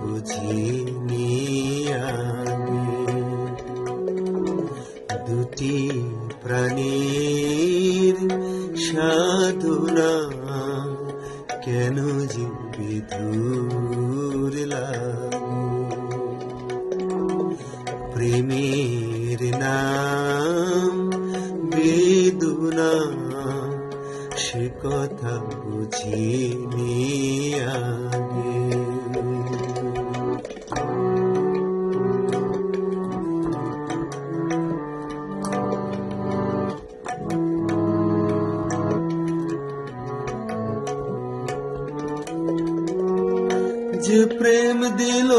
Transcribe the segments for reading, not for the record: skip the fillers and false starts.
বুঝিনি আগে। দুটি প্রাণীর সাধনা কেন যে বিধুর লাগে। প্রেমের নাম বেদনা, সে কথা বুঝিনি আগে। যে প্রেম দিল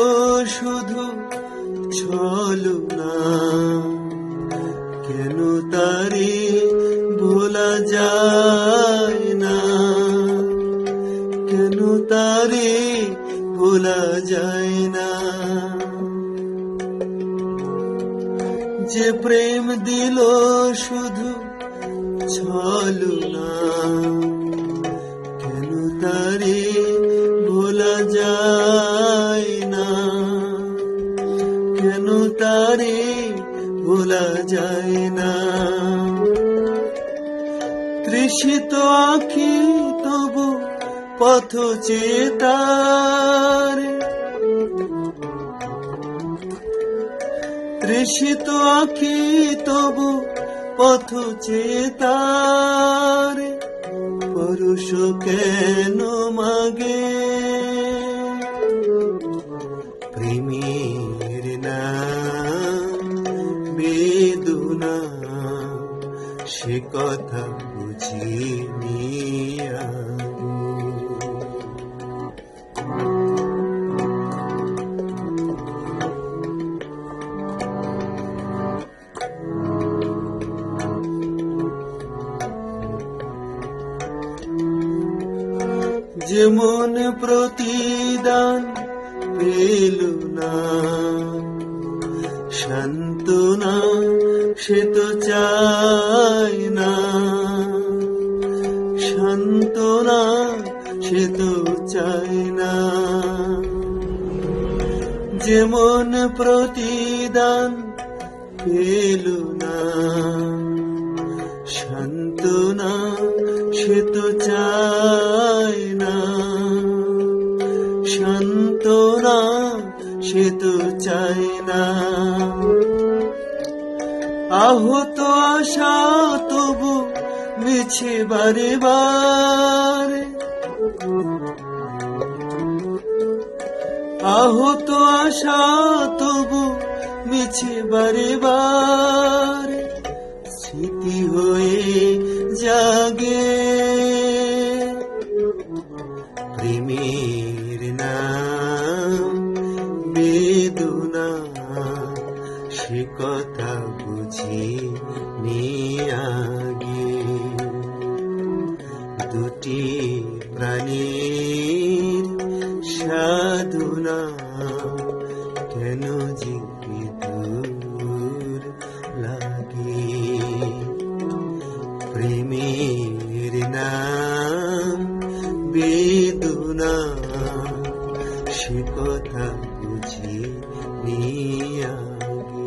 শুধু ছলনা, কেন তারে ভোলা যায় না, কেন তারে ভোলা যায় না। যে প্রেম দিল শুধু ছলনা, কেন তারে ভোলা যায় না, কেন তারে ভোলা যায় না। তৃষিত আঁখি তবু পথ চেতার, তৃষিত আঁখি তবু পথ চেতার। পরশ কেন মাগে, প্রেমের নাম বেদনা, সে কথা বুঝিনি আগে। যেমন প্রতিদান পেল না সান্ত্বনা, সে তো চায় না সান্ত্বনা, সে তো চায় না। যেমন প্রতিদান পেল না সান্ত্বনা, সে তো চায় না সান্ত্বনা, সে তো চায় না। আহত আশা তবু মিছে বারে বারে, আহত আশা তবু মিছে বারে বারে। স্মৃতি হয়ে জাগে প্রেমের নাম বেদনা, সে কথা বুঝিনি আগে। দুটি প্রাণীর সাধনা কেন যে বিধুর লাগে। প্রেমের নাম বেদনা, সে কথা বুঝিনি আগে।